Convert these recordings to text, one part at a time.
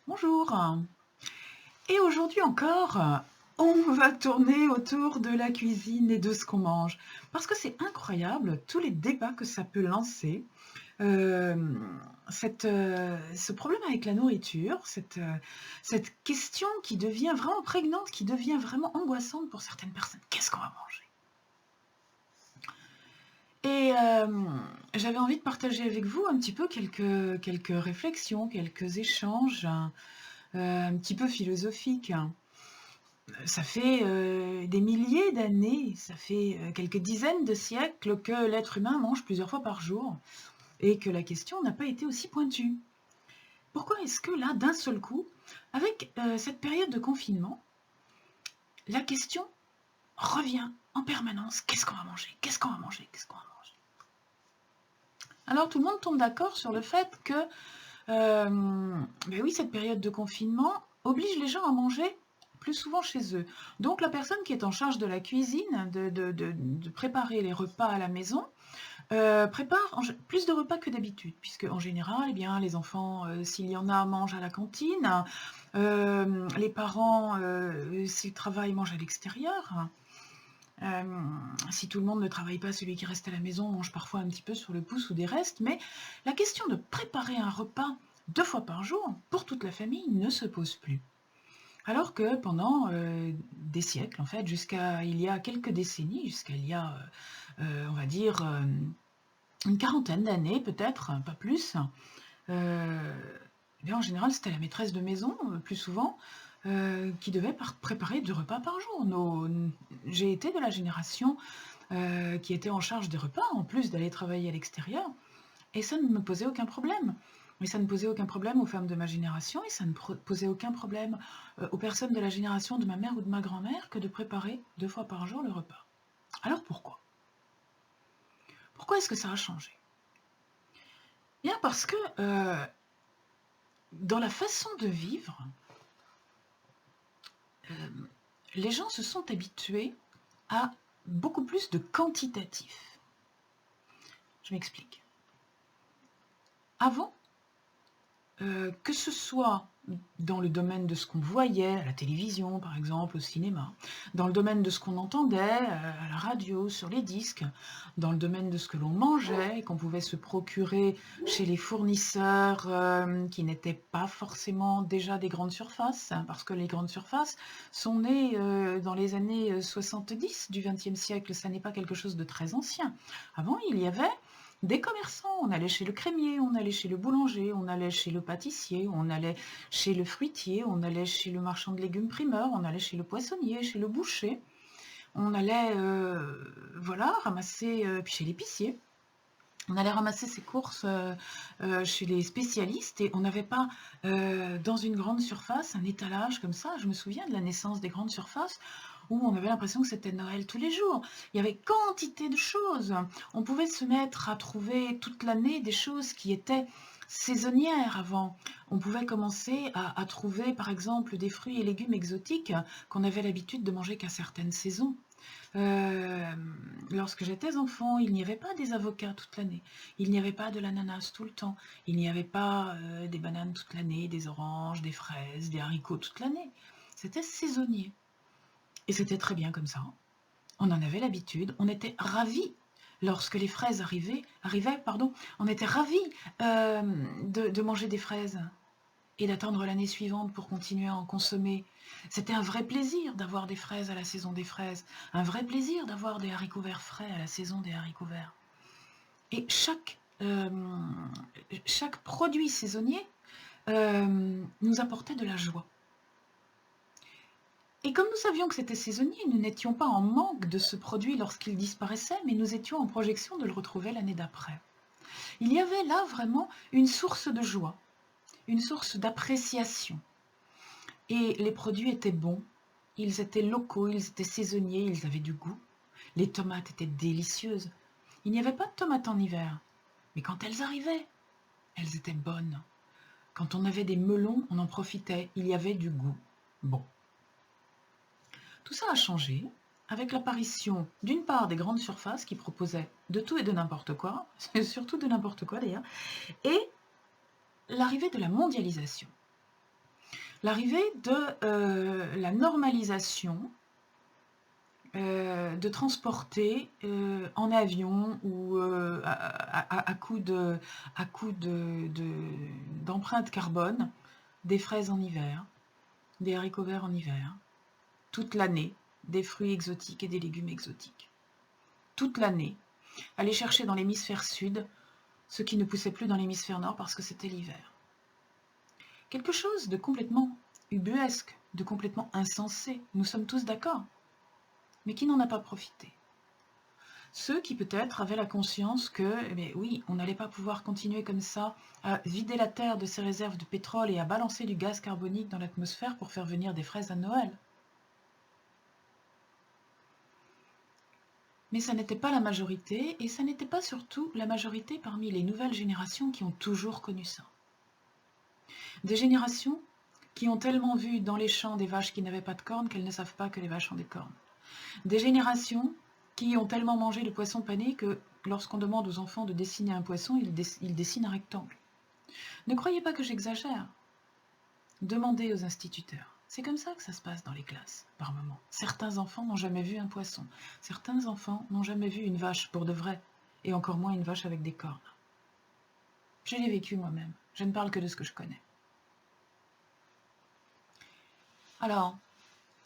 Bonjour. Et aujourd'hui encore, on va tourner autour de la cuisine et de ce qu'on mange. Parce que c'est incroyable tous les débats que ça peut lancer. Ce problème avec la nourriture, cette question qui devient vraiment prégnante, qui devient vraiment angoissante pour certaines personnes. Qu'est-ce qu'on va manger? Et j'avais envie de partager avec vous un petit peu quelques réflexions, quelques échanges, un petit peu philosophiques. Ça fait, des milliers d'années, ça fait, quelques dizaines de siècles que l'être humain mange plusieurs fois par jour et que la question n'a pas été aussi pointue. Pourquoi est-ce que là, d'un seul coup, avec, cette période de confinement, la question revient en permanence: «Qu'est-ce qu'on va manger? Qu'est-ce qu'on va manger? Qu'est-ce qu'on va manger?» Alors tout le monde tombe d'accord sur le fait que, oui, cette période de confinement oblige les gens à manger plus souvent chez eux. Donc la personne qui est en charge de la cuisine, de préparer les repas à la maison, prépare plus de repas que d'habitude, puisque en général, eh bien, les enfants, s'il y en a, mangent à la cantine, les parents, s'ils travaillent, mangent à l'extérieur. Si tout le monde ne travaille pas, celui qui reste à la maison mange parfois un petit peu sur le pouce ou des restes, mais la question de préparer un repas 2 fois par jour pour toute la famille ne se pose plus. Alors que pendant, des siècles, en fait, jusqu'à il y a quelques décennies, jusqu'à il y a, on va dire, une quarantaine d'années peut-être, pas plus, heu, eh bien en général, c'était la maîtresse de maison, plus souvent, qui devait préparer 2 repas par jour. J'ai été de la génération, qui était en charge des repas, en plus d'aller travailler à l'extérieur, et ça ne me posait aucun problème. Mais ça ne posait aucun problème aux femmes de ma génération et ça ne posait aucun problème, aux personnes de la génération de ma mère ou de ma grand-mère que de préparer 2 fois par jour le repas. Alors pourquoi? Pourquoi est-ce que ça a changé? Bien parce que, dans la façon de vivre, hem, les gens se sont habitués à beaucoup plus de quantitatif. Je m'explique. Avant, que ce soit dans le domaine de ce qu'on voyait à la télévision, par exemple, au cinéma, dans le domaine de ce qu'on entendait, à la radio, sur les disques, dans le domaine de ce que l'on mangeait et qu'on pouvait se procurer chez les fournisseurs, qui n'étaient pas forcément déjà des grandes surfaces, hein, parce que les grandes surfaces sont nées, dans les années, 70 du XXe siècle. Ça n'est pas quelque chose de très ancien. Avant, il y avait des commerçants, on allait chez le crémier, on allait chez le boulanger, on allait chez le pâtissier, on allait chez le fruitier, on allait chez le marchand de légumes primeur, on allait chez le poissonnier, chez le boucher. On allait, voilà, ramasser, puis chez l'épicier. On allait ramasser ses courses, chez les spécialistes et on n'avait pas, dans une grande surface, un étalage comme ça. Je me souviens de la naissance des grandes surfaces où on avait l'impression que c'était Noël tous les jours. Il y avait quantité de choses. On pouvait se mettre à trouver toute l'année des choses qui étaient saisonnières avant. On pouvait commencer à trouver, par exemple, des fruits et légumes exotiques qu'on avait l'habitude de manger qu'à certaines saisons. Lorsque j'étais enfant, il n'y avait pas des avocats toute l'année. Il n'y avait pas de l'ananas tout le temps. Il n'y avait pas, des bananes toute l'année, des oranges, des fraises, des haricots toute l'année. C'était saisonnier et c'était très bien comme ça. On en avait l'habitude, on était ravis lorsque les fraises arrivaient, pardon, on était ravis, de manger des fraises et d'attendre l'année suivante pour continuer à en consommer. C'était un vrai plaisir d'avoir des fraises à la saison des fraises, un vrai plaisir d'avoir des haricots verts frais à la saison des haricots verts. Et chaque produit saisonnier, nous apportait de la joie. Et comme nous savions que c'était saisonnier, nous n'étions pas en manque de ce produit lorsqu'il disparaissait, mais nous étions en projection de le retrouver l'année d'après. Il y avait là vraiment une source de joie, une source d'appréciation. Et les produits étaient bons, ils étaient locaux, ils étaient saisonniers, ils avaient du goût. Les tomates étaient délicieuses. Il n'y avait pas de tomates en hiver, mais quand elles arrivaient, elles étaient bonnes. Quand on avait des melons, on en profitait, il y avait du goût. Bon. Tout ça a changé avec l'apparition, d'une part, des grandes surfaces qui proposaient de tout et de n'importe quoi, surtout de n'importe quoi d'ailleurs, et l'arrivée de la mondialisation. l'arrivée de la normalisation de transporter en avion ou à coup d'empreinte carbone des fraises en hiver, des haricots verts en hiver, toute l'année, des fruits exotiques et des légumes exotiques. Toute l'année, aller chercher dans l'hémisphère sud ce qui ne poussait plus dans l'hémisphère nord parce que c'était l'hiver. Quelque chose de complètement ubuesque, de complètement insensé, nous sommes tous d'accord, mais qui n'en a pas profité. Ceux qui peut-être avaient la conscience que, eh oui, on n'allait pas pouvoir continuer comme ça à vider la Terre de ses réserves de pétrole et à balancer du gaz carbonique dans l'atmosphère pour faire venir des fraises à Noël. Mais ça n'était pas la majorité, et ça n'était pas surtout la majorité parmi les nouvelles générations qui ont toujours connu ça. Des générations qui ont tellement vu dans les champs des vaches qui n'avaient pas de cornes qu'elles ne savent pas que les vaches ont des cornes. Des générations qui ont tellement mangé le poisson pané que lorsqu'on demande aux enfants de dessiner un poisson, ils dessinent un rectangle. Ne croyez pas que j'exagère. Demandez aux instituteurs. C'est comme ça que ça se passe dans les classes, par moments. Certains enfants n'ont jamais vu un poisson. Certains enfants n'ont jamais vu une vache pour de vrai, et encore moins une vache avec des cornes. Je l'ai vécu moi-même. Je ne parle que de ce que je connais. Alors,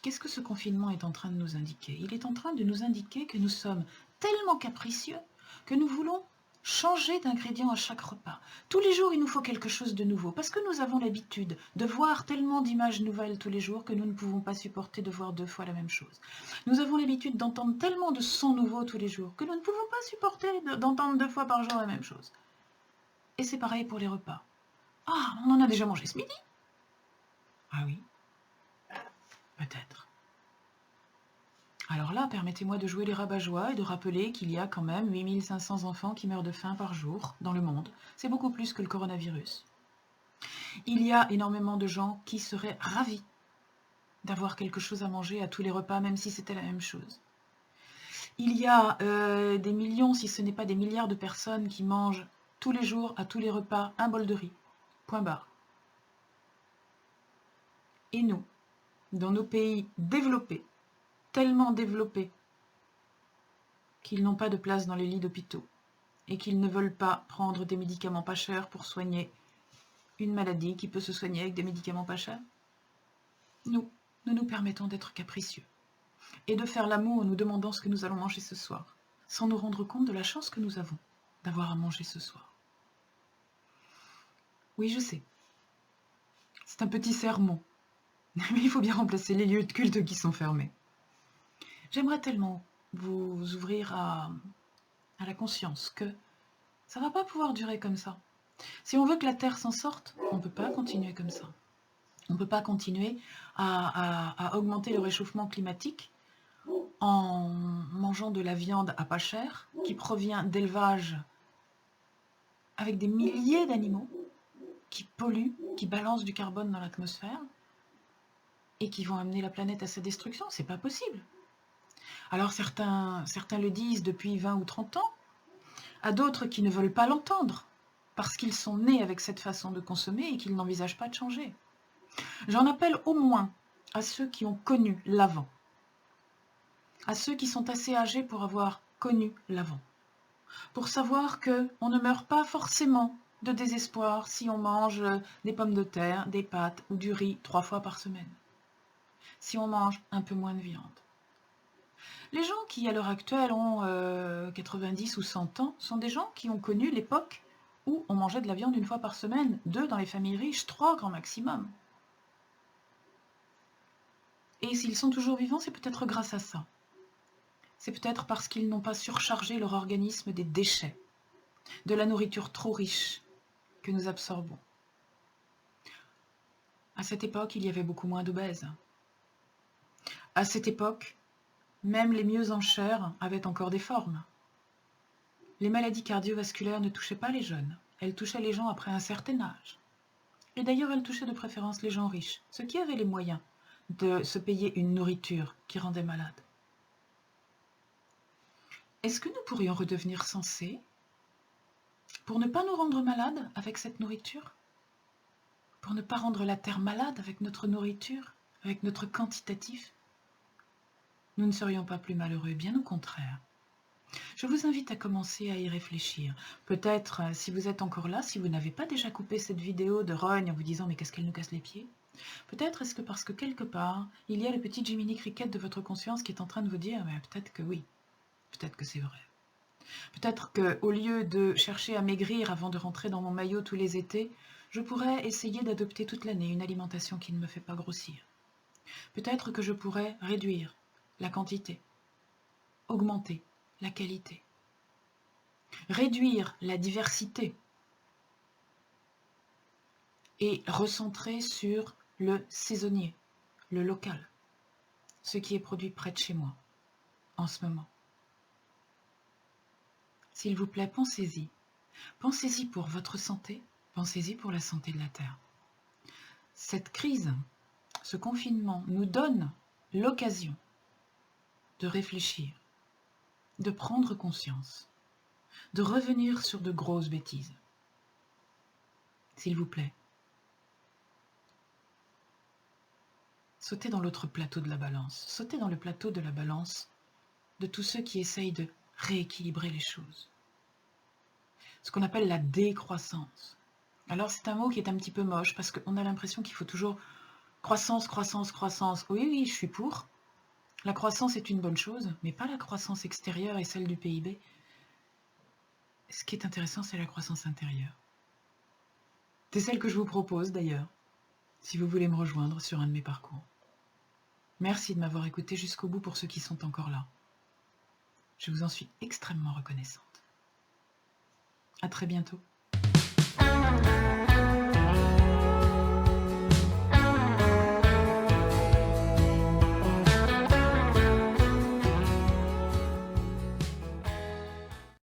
qu'est-ce que ce confinement est en train de nous indiquer? Il est en train de nous indiquer que nous sommes tellement capricieux que nous voulons changer d'ingrédient à chaque repas. Tous les jours, il nous faut quelque chose de nouveau, parce que nous avons l'habitude de voir tellement d'images nouvelles tous les jours que nous ne pouvons pas supporter de voir 2 fois la même chose. Nous avons l'habitude d'entendre tellement de sons nouveaux tous les jours que nous ne pouvons pas supporter d'entendre 2 fois par jour la même chose. Et c'est pareil pour les repas. Ah, on en a déjà mangé ce midi? Ah oui, peut-être. Alors là, permettez-moi de jouer les rabat-joie et de rappeler qu'il y a quand même 8500 enfants qui meurent de faim par jour dans le monde. C'est beaucoup plus que le coronavirus. Il y a énormément de gens qui seraient ravis d'avoir quelque chose à manger à tous les repas, même si c'était la même chose. Il y a des millions, si ce n'est pas des milliards de personnes qui mangent tous les jours, à tous les repas, un bol de riz. Point barre. Et nous, dans nos pays développés, tellement développés, qu'ils n'ont pas de place dans les lits d'hôpitaux et qu'ils ne veulent pas prendre des médicaments pas chers pour soigner une maladie qui peut se soigner avec des médicaments pas chers, nous nous permettons d'être capricieux et de faire l'amour en nous demandant ce que nous allons manger ce soir, sans nous rendre compte de la chance que nous avons d'avoir à manger ce soir. Oui, je sais, c'est un petit sermon, mais il faut bien remplacer les lieux de culte qui sont fermés. J'aimerais tellement vous ouvrir à la conscience que ça ne va pas pouvoir durer comme ça. Si on veut que la Terre s'en sorte, on ne peut pas continuer comme ça. On ne peut pas continuer à augmenter le réchauffement climatique en mangeant de la viande à pas cher, qui provient d'élevages avec des milliers d'animaux, qui polluent, qui balancent du carbone dans l'atmosphère, et qui vont amener la planète à sa destruction. C'est pas possible. Alors certains le disent depuis 20 ou 30 ans, à d'autres qui ne veulent pas l'entendre, parce qu'ils sont nés avec cette façon de consommer et qu'ils n'envisagent pas de changer. J'en appelle au moins à ceux qui ont connu l'avant, à ceux qui sont assez âgés pour avoir connu l'avant, pour savoir qu'on ne meurt pas forcément de désespoir si on mange des pommes de terre, des pâtes ou du riz 3 fois par semaine, si on mange un peu moins de viande. Les gens qui, à l'heure actuelle, ont 90 ou 100 ans, sont des gens qui ont connu l'époque où on mangeait de la viande 1 fois par semaine, 2 dans les familles riches, 3 grand maximum. Et s'ils sont toujours vivants, c'est peut-être grâce à ça. C'est peut-être parce qu'ils n'ont pas surchargé leur organisme des déchets, de la nourriture trop riche que nous absorbons. À cette époque, il y avait beaucoup moins d'obèses. À cette époque, même les mieux en chair avaient encore des formes. Les maladies cardiovasculaires ne touchaient pas les jeunes, elles touchaient les gens après un certain âge. Et d'ailleurs, elles touchaient de préférence les gens riches, ceux qui avaient les moyens de se payer une nourriture qui rendait malade. Est-ce que nous pourrions redevenir sensés pour ne pas nous rendre malades avec cette nourriture? pour ne pas rendre la Terre malade avec notre nourriture, avec notre quantitatif, nous ne serions pas plus malheureux, bien au contraire. Je vous invite à commencer à y réfléchir. Peut-être, si vous êtes encore là, si vous n'avez pas déjà coupé cette vidéo de rogne en vous disant « mais qu'est-ce qu'elle nous casse les pieds ?» Peut-être est-ce que parce que quelque part, il y a le petit Jiminy Cricket de votre conscience qui est en train de vous dire « peut-être que oui, peut-être que c'est vrai. » Peut-être qu'au lieu de chercher à maigrir avant de rentrer dans mon maillot tous les étés, je pourrais essayer d'adopter toute l'année une alimentation qui ne me fait pas grossir. Peut-être que je pourrais réduire la quantité, augmenter la qualité, réduire la diversité et recentrer sur le saisonnier, le local, ce qui est produit près de chez moi en ce moment. S'il vous plaît, pensez-y. Pensez-y pour votre santé, pensez-y pour la santé de la Terre. Cette crise, ce confinement nous donne l'occasion de réfléchir, de prendre conscience, de revenir sur de grosses bêtises. S'il vous plaît, sautez dans l'autre plateau de la balance, sautez dans le plateau de la balance de tous ceux qui essayent de rééquilibrer les choses. Ce qu'on appelle la décroissance. Alors c'est un mot qui est un petit peu moche parce qu'on a l'impression qu'il faut toujours croissance, croissance, croissance. Oui, oui, je suis pour. La croissance est une bonne chose, mais pas la croissance extérieure et celle du PIB. Ce qui est intéressant, c'est la croissance intérieure. C'est celle que je vous propose d'ailleurs, si vous voulez me rejoindre sur un de mes parcours. Merci de m'avoir écouté jusqu'au bout pour ceux qui sont encore là. Je vous en suis extrêmement reconnaissante. À très bientôt.